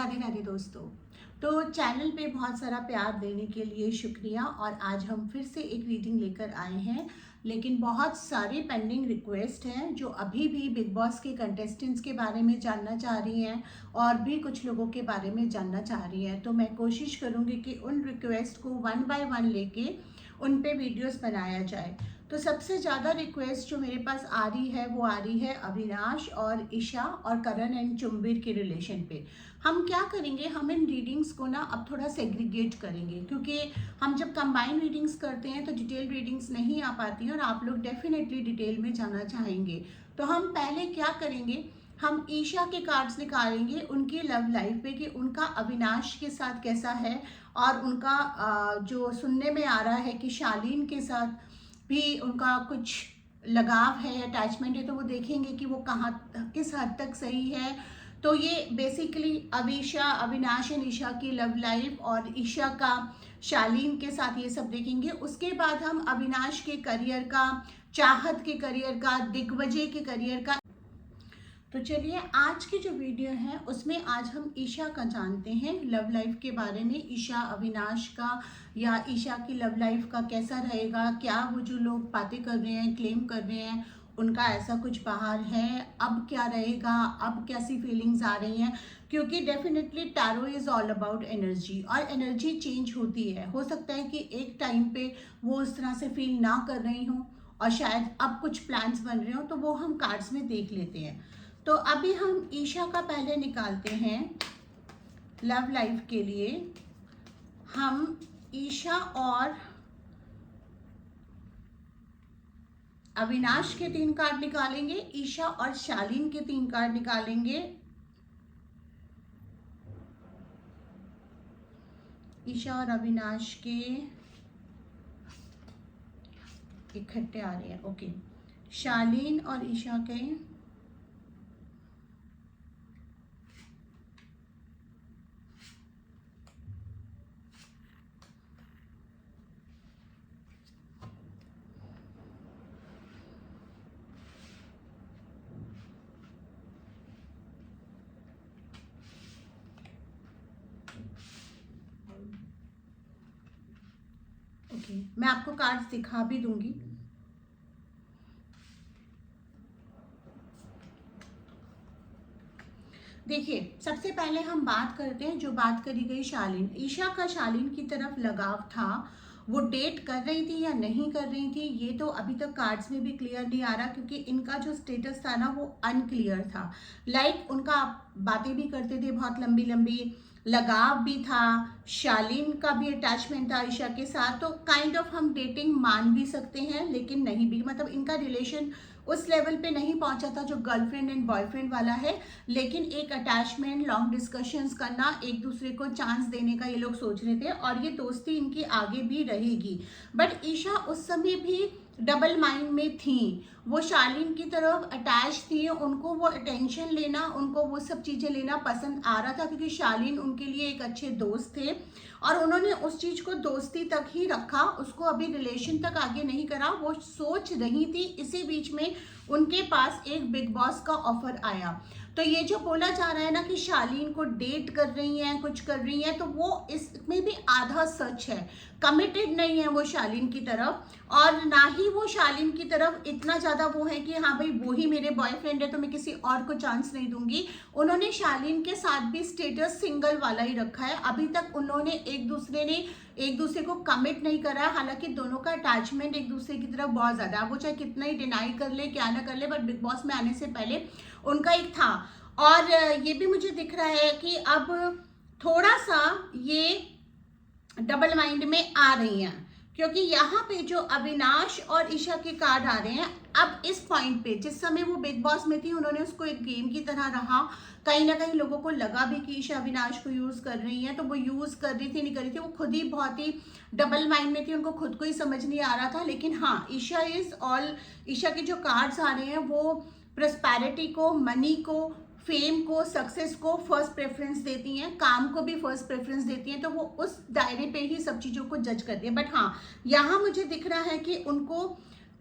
राधे राधे दोस्तों। तो चैनल पे बहुत सारा प्यार देने के लिए शुक्रिया। और आज हम फिर से एक रीडिंग लेकर आए हैं, लेकिन बहुत सारे पेंडिंग रिक्वेस्ट हैं जो अभी भी बिग बॉस के कंटेस्टेंट्स के बारे में जानना चाह रही हैं और भी कुछ लोगों के बारे में जानना चाह रही हैं। तो मैं कोशिश करूँगी कि उन रिक्वेस्ट को वन बाय वन लेके उन पे वीडियोस बनाया जाए। तो सबसे ज़्यादा रिक्वेस्ट जो मेरे पास आ रही है वो आ रही है अविनाश और ईशा और करण एंड चुंबीर के रिलेशन पे। हम क्या करेंगे, हम इन रीडिंग्स को ना अब थोड़ा सेग्रीगेट करेंगे, क्योंकि हम जब कंबाइन रीडिंग्स करते हैं तो डिटेल रीडिंग्स नहीं आ पाती हैं और आप लोग डेफिनेटली डिटेल में जाना चाहेंगे। तो हम पहले क्या करेंगे, हम ईशा के कार्ड्स निकालेंगे उनकी लव लाइफ पे कि उनका अविनाश के साथ कैसा है, और उनका जो सुनने में आ रहा है कि शालीन के साथ भी उनका कुछ लगाव है, अटैचमेंट है, तो वो देखेंगे कि वो कहाँ किस हद तक सही है। तो ये बेसिकली अविनाश एंड ईशा की लव लाइफ और ईशा का शालीन के साथ ये सब देखेंगे। उसके बाद हम अविनाश के करियर का, चाहत के करियर का, दिग्विजय के करियर का। तो चलिए आज की जो वीडियो है उसमें आज हम ईशा का जानते हैं, लव लाइफ के बारे में। ईशा अविनाश का या ईशा की लव लाइफ का कैसा रहेगा, क्या वो जो लोग बातें कर रहे हैं, क्लेम कर रहे हैं, उनका ऐसा कुछ बाहर है, अब क्या रहेगा, अब कैसी फीलिंग्स आ रही हैं। क्योंकि definitely tarot is all about energy, और एनर्जी चेंज होती है। हो सकता है कि एक टाइम पे वो उस तरह से फील ना कर रही हों और शायद अब कुछ प्लान्स बन रहे हो, तो वो हम कार्ड्स में देख लेते हैं। तो अभी हम ईशा का पहले निकालते हैं लव लाइफ के लिए। हम ईशा और अविनाश के 3 कार्ड निकालेंगे, ईशा और शालीन के 3 कार्ड निकालेंगे। ईशा और अविनाश के इकट्ठे आ रहे हैं, ओके। शालीन और ईशा के ओके, मैं आपको कार्ड्स दिखा भी दूंगी। देखिए, सबसे पहले हम बात करते हैं जो बात करी गई शालीन। ईशा का शालीन की तरफ लगाव था, वो डेट कर रही थी या नहीं कर रही थी ये तो अभी तक कार्ड्स में भी क्लियर नहीं आ रहा, क्योंकि इनका जो स्टेटस था ना वो अनक्लियर था। लाइक उनका बातें भी करते थे बहुत लंबी लंबी, लगाव भी था, शालीन का भी अटैचमेंट था ईशा के साथ। तो काइंड ऑफ हम डेटिंग मान भी सकते हैं लेकिन नहीं भी, मतलब इनका रिलेशन उस लेवल पे नहीं पहुंचा था जो गर्लफ्रेंड एंड बॉयफ्रेंड वाला है, लेकिन एक अटैचमेंट, लॉन्ग डिस्कशंस करना, एक दूसरे को चांस देने का ये लोग सोच रहे थे और ये दोस्ती इनकी आगे भी रहेगी। बट ईशा उस समय भी डबल माइंड में थी, वो शालीन की तरफ अटैच थी, उनको वो अटेंशन लेना, उनको वो सब चीज़ें लेना पसंद आ रहा था, क्योंकि शालीन उनके लिए एक अच्छे दोस्त थे और उन्होंने उस चीज़ को दोस्ती तक ही रखा, उसको अभी रिलेशन तक आगे नहीं करा। वो सोच रही थी, इसी बीच में उनके पास एक बिग बॉस का ऑफर आया। तो ये जो बोला जा रहा है ना कि शालीन को डेट कर रही हैं, कुछ कर रही हैं, तो वो इसमें भी आधा सच है। कमिटेड नहीं है वो शालीन की तरफ, और ना ही वो शालीन की तरफ इतना ज़्यादा वो है कि हाँ भाई वो ही मेरे बॉयफ्रेंड है तो मैं किसी और को चांस नहीं दूंगी। उन्होंने शालीन के साथ भी स्टेटस सिंगल वाला ही रखा है। अभी तक उन्होंने एक दूसरे को कमिट नहीं करा है। हालांकि दोनों का अटैचमेंट एक दूसरे की तरफ बहुत ज़्यादा है, वो चाहे कितना ही डिनाई कर ले, क्या ना कर ले, बट बिग बॉस में आने से पहले उनका एक था। और ये भी मुझे दिख रहा है कि अब थोड़ा सा ये डबल माइंड में आ रही हैं, क्योंकि यहाँ पे जो अविनाश और ईशा के कार्ड आ रहे हैं, अब इस पॉइंट पे जिस समय वो बिग बॉस में थी उन्होंने उसको एक गेम की तरह रहा। कहीं ना कहीं लोगों को लगा भी कि ईशा अविनाश को यूज कर रही है, तो वो यूज कर रही थी, नहीं कर रही थी, वो खुद ही बहुत ही डबल माइंड में थी, उनको खुद को ही समझ नहीं आ रहा था। लेकिन हाँ, ईशा के जो कार्ड्स आ रहे हैं वो प्रॉस्पेरिटी को, मनी को, फेम को, सक्सेस को फर्स्ट प्रेफरेंस देती हैं, काम को भी फर्स्ट प्रेफरेंस देती हैं, तो वो उस दायरे पे ही सब चीज़ों को जज करती है। बट हाँ, यहाँ मुझे दिख रहा है कि उनको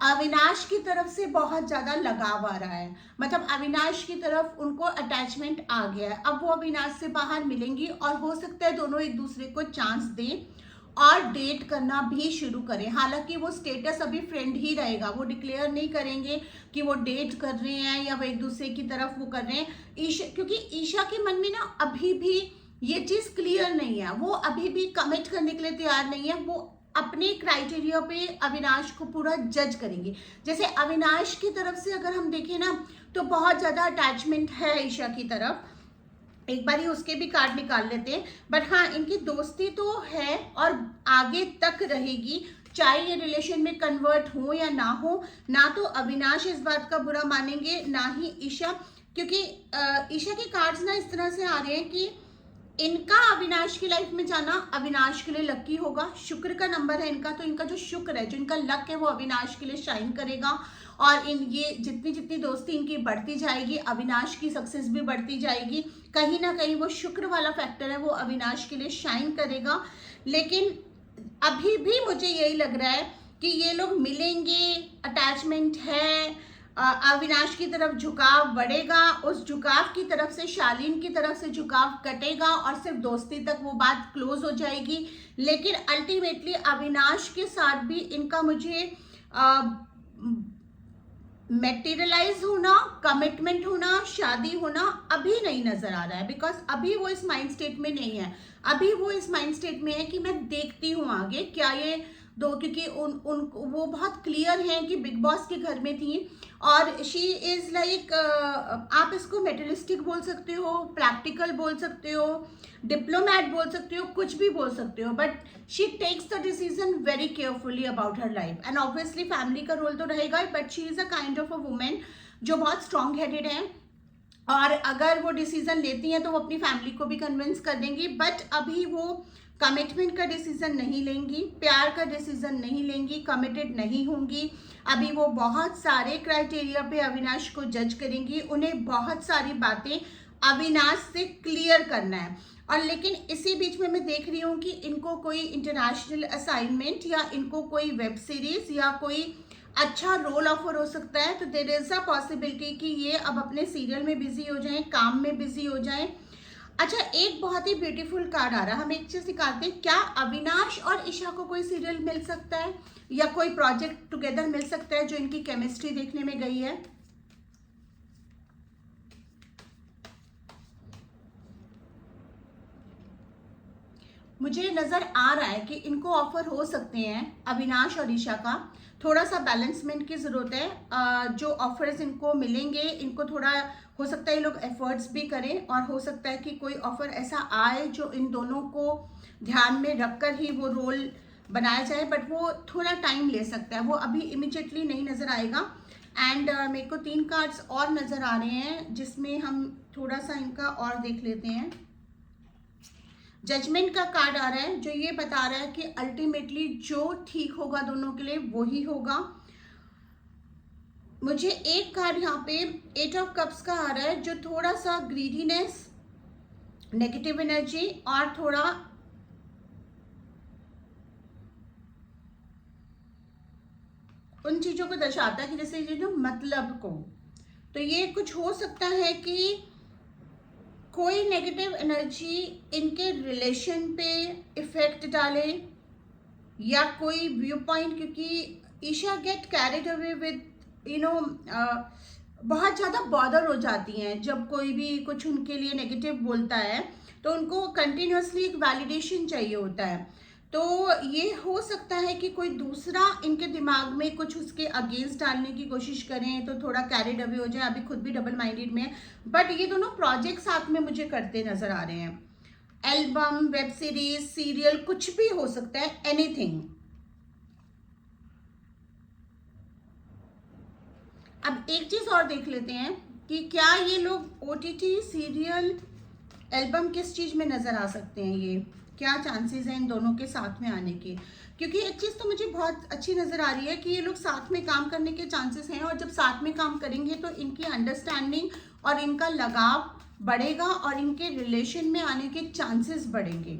अविनाश की तरफ से बहुत ज्यादा लगाव आ रहा है, मतलब अविनाश की तरफ उनको अटैचमेंट आ गया है। अब वो अविनाश से बाहर मिलेंगी और हो सकता है दोनों एक दूसरे को चांस दें और डेट करना भी शुरू करें। हालांकि वो स्टेटस अभी फ्रेंड ही रहेगा, वो डिक्लेयर नहीं करेंगे कि वो डेट कर रहे हैं या वो एक दूसरे की तरफ वो कर रहे हैं। ईशा, क्योंकि ईशा के मन में ना अभी भी ये चीज क्लियर नहीं है, वो अभी भी कमिट करने के लिए तैयार नहीं है। वो अपने क्राइटेरिया पे अविनाश को पूरा जज करेंगे। जैसे अविनाश की तरफ से अगर हम देखें ना तो बहुत ज्यादा अटैचमेंट है ईशा की तरफ। एक बार ही उसके भी कार्ड निकाल लेते हैं। बट हाँ, इनकी दोस्ती तो है और आगे तक रहेगी, चाहे ये रिलेशन में कन्वर्ट हो या ना हो। ना तो अविनाश इस बात का बुरा मानेंगे, ना ही ईशा, क्योंकि ईशा के कार्ड्स ना इस तरह से आ रहे हैं कि इनका अविनाश की लाइफ में जाना अविनाश के लिए लकी होगा। शुक्र का नंबर है इनका, तो इनका जो शुक्र है, जो इनका लक है, वो अविनाश के लिए शाइन करेगा। और इन ये जितनी जितनी दोस्ती इनकी बढ़ती जाएगी, अविनाश की सक्सेस भी बढ़ती जाएगी। कहीं ना कहीं वो शुक्र वाला फैक्टर है, वो अविनाश के लिए शाइन करेगा। लेकिन अभी भी मुझे यही लग रहा है कि ये लोग मिलेंगे, अटैचमेंट है, अविनाश की तरफ झुकाव बढ़ेगा, उस झुकाव की तरफ से शालीन की तरफ से झुकाव कटेगा और सिर्फ दोस्ती तक वो बात क्लोज हो जाएगी। लेकिन अल्टीमेटली अविनाश के साथ भी इनका मुझे मेटेरियलाइज होना, कमिटमेंट होना, शादी होना अभी नहीं नजर आ रहा है। बिकॉज अभी वो इस माइंड स्टेट में नहीं है। अभी वो इस माइंड स्टेट में है कि मैं देखती हूँ आगे क्या ये दो, क्योंकि उन वो बहुत क्लियर हैं कि बिग बॉस के घर में थी और शी इज लाइक, आप इसको मेटेरियलिस्टिक बोल सकते हो, प्रैक्टिकल बोल सकते हो, डिप्लोमैट बोल सकते हो, कुछ भी बोल सकते हो, but she takes the decision very carefully about her life. And obviously family का रोल तो रहेगा ही, but she is a kind of a women जो बहुत स्ट्रॉन्ग हेडेड है और अगर वो डिसीजन लेती हैं तो वो अपनी फैमिली को भी कन्विंस कर देंगी। बट अभी वो कमिटमेंट का डिसीजन नहीं लेंगी, प्यार का डिसीजन नहीं लेंगी, कमिटेड नहीं होंगी। अभी वो बहुत सारे क्राइटेरिया पे अविनाश को जज करेंगी, उन्हें बहुत सारी बातें अविनाश से क्लियर करना है। और लेकिन इसी बीच में मैं देख रही हूँ कि इनको कोई इंटरनेशनल असाइनमेंट या इनको कोई वेब सीरीज या कोई अच्छा रोल ऑफर हो सकता है। तो देयर इज अ पॉसिबिलिटी कि ये अब अपने सीरियल में बिजी हो जाएं, काम में बिजी हो जाएं। अच्छा, एक बहुत ही ब्यूटीफुल कार्ड आ रहा है, हम एक चीज निकालते हैं। क्या अविनाश और ईशा को कोई सीरियल मिल सकता है या कोई प्रोजेक्ट टुगेदर मिल सकता है जो इनकी केमिस्ट्री देखने में गई है? मुझे नजर आ रहा है कि इनको ऑफर हो सकते हैं अविनाश और ईशा का। थोड़ा सा बैलेंसमेंट की जरूरत है। जो ऑफर्स इनको मिलेंगे, इनको थोड़ा हो सकता है ये लोग एफर्ट्स भी करें और हो सकता है कि कोई ऑफर ऐसा आए जो इन दोनों को ध्यान में रखकर ही वो रोल बनाया जाए। बट वो थोड़ा टाइम ले सकता है, वो अभी इमिजिएटली नहीं नजर आएगा। एंड मेरे को 3 कार्ड्स और नजर आ रहे हैं जिसमें हम थोड़ा सा इनका और देख लेते हैं। जजमेंट का कार्ड आ रहा है जो ये बता रहा है कि अल्टीमेटली जो ठीक होगा दोनों के लिए वही होगा। मुझे एक कार्ड यहाँ पे 8 ऑफ कप्स का आ रहा है जो थोड़ा सा ग्रीडीनेस, नेगेटिव एनर्जी और थोड़ा उन चीजों को दर्शाता है कि जैसे ये ना मतलब को, तो ये कुछ हो सकता है कि कोई नेगेटिव एनर्जी इनके रिलेशन पे इफेक्ट डाले या कोई व्यू पॉइंट, क्योंकि Isha get carried away with बहुत ज़्यादा बॉदर हो जाती हैं जब कोई भी कुछ उनके लिए नेगेटिव बोलता है, तो उनको कंटिन्यूसली एक वैलिडेशन चाहिए होता है। तो ये हो सकता है कि कोई दूसरा इनके दिमाग में कुछ उसके अगेंस्ट डालने की कोशिश करें तो थोड़ा कैरिड अवे हो जाए। अभी खुद भी डबल माइंडेड में है, बट ये दोनों प्रोजेक्ट साथ में मुझे करते नजर आ रहे हैं। एल्बम, वेब सीरीज, सीरियल, कुछ भी हो सकता है, एनीथिंग। अब एक चीज और देख लेते हैं कि क्या ये लोग ओटीटी, सीरियल, एल्बम किस चीज में नजर आ सकते हैं, ये क्या चांसेस हैं इन दोनों के साथ में आने के। क्योंकि एक चीज तो मुझे बहुत अच्छी नजर आ रही है कि ये लोग साथ में काम करने के चांसेस हैं और जब साथ में काम करेंगे तो इनकी अंडरस्टैंडिंग और इनका लगाव बढ़ेगा और इनके रिलेशन में आने के चांसेस बढ़ेंगे।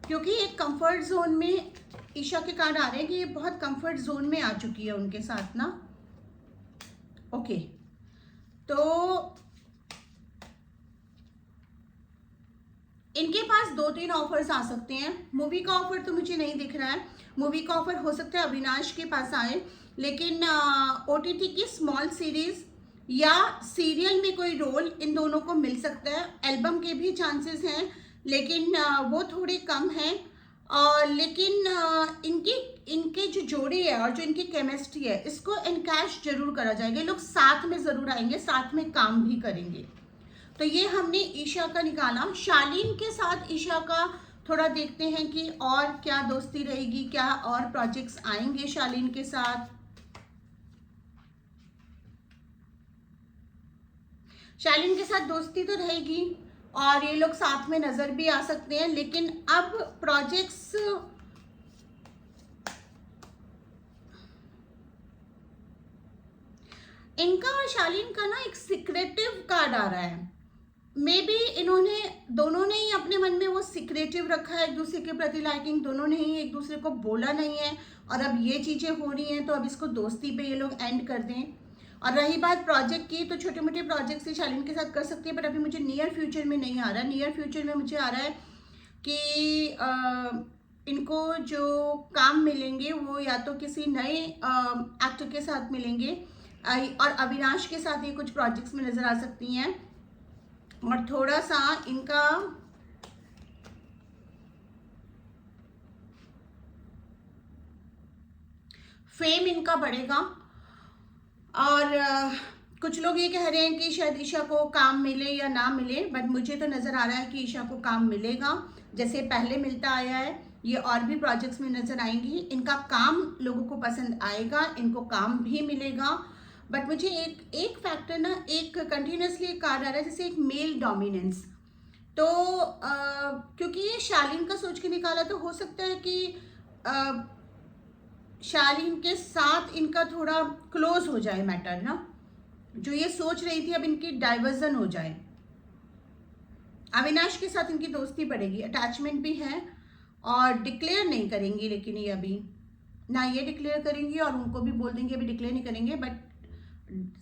क्योंकि एक कंफर्ट जोन में ईशा के कार्ड आ रहे हैं कि ये बहुत कंफर्ट जोन में आ चुकी है उनके साथ ना। ओके, तो इनके पास 2-3 ऑफर्स आ सकते हैं। मूवी का ऑफर तो मुझे नहीं दिख रहा है। मूवी का ऑफर हो सकता है अविनाश के पास आए, लेकिन ओटीटी की स्मॉल सीरीज या सीरियल में कोई रोल इन दोनों को मिल सकता है। एल्बम के भी चांसेस हैं, लेकिन वो थोड़े कम हैं। और लेकिन इनके जो जोड़ी है और जो इनकी केमिस्ट्री है, इसको एनकैश जरूर करा जाएगा। ये लोग साथ में जरूर आएंगे, साथ में काम भी करेंगे। तो ये हमने ईशा का निकाला। शालीन के साथ ईशा का थोड़ा देखते हैं कि और क्या दोस्ती रहेगी, क्या और प्रोजेक्ट्स आएंगे शालीन के साथ। शालीन के साथ दोस्ती तो रहेगी और ये लोग साथ में नजर भी आ सकते हैं, लेकिन अब प्रोजेक्ट्स इनका और शालीन का ना एक सीक्रेटिव कार्ड आ रहा है। मे बी इन्होंने दोनों ने ही अपने मन में वो सीक्रेटिव रखा है एक दूसरे के प्रति लाइकिंग, दोनों ने ही एक दूसरे को बोला नहीं है और अब ये चीजें हो रही हैं तो अब इसको दोस्ती पे ये लोग एंड कर दें। और रही बात प्रोजेक्ट की, तो छोटे मोटे प्रोजेक्ट से शालीन के साथ कर सकते हैं, बट अभी मुझे नियर फ्यूचर में नहीं आ रहा है। नियर फ्यूचर में मुझे आ रहा है कि इनको जो काम मिलेंगे वो या तो किसी नए एक्टर के साथ मिलेंगे और अविनाश के साथ ये कुछ प्रोजेक्ट्स में नजर आ सकती हैं। और थोड़ा सा इनका फेम इनका बढ़ेगा। और कुछ लोग ये कह रहे हैं कि शायद ईशा को काम मिले या ना मिले, बट मुझे तो नज़र आ रहा है कि ईशा को काम मिलेगा, जैसे पहले मिलता आया है। ये और भी प्रोजेक्ट्स में नज़र आएंगी। इनका काम लोगों को पसंद आएगा, इनको काम भी मिलेगा। बट मुझे एक फैक्टर ना, एक कंटिन्यूसली एक कार्ड आ रहा है जैसे एक मेल डोमिनेंस। तो क्योंकि ये शालीन का सोच के निकाला, तो हो सकता है कि शालीन के साथ इनका थोड़ा क्लोज हो जाए मैटर ना, जो ये सोच रही थी अब इनकी डाइवर्जन हो जाए। अविनाश के साथ इनकी दोस्ती बढ़ेगी, अटैचमेंट भी है और डिक्लेयर नहीं करेंगी, लेकिन ये अभी ना ये डिक्लेयर करेंगी और उनको भी बोल देंगे अभी डिक्लेयर नहीं करेंगे, बट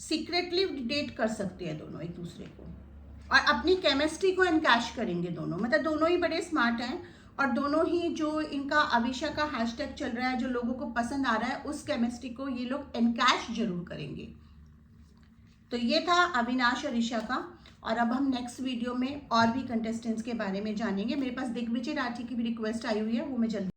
सीक्रेटली डेट कर सकते हैं दोनों एक दूसरे को और अपनी केमिस्ट्री को एनकैश करेंगे दोनों। मतलब दोनों ही बड़े स्मार्ट हैं और दोनों ही जो इनका अविशा का हैशटैग चल रहा है, जो लोगों को पसंद आ रहा है, उस केमिस्ट्री को ये लोग एनकैश जरूर करेंगे। तो ये था अविनाश और ईशा का। और अब हम नेक्स्ट वीडियो में और भी कंटेस्टेंट्स के बारे में जानेंगे। मेरे पास दिग्विजय राठी की भी रिक्वेस्ट आई हुई है, वो मैं जल्दी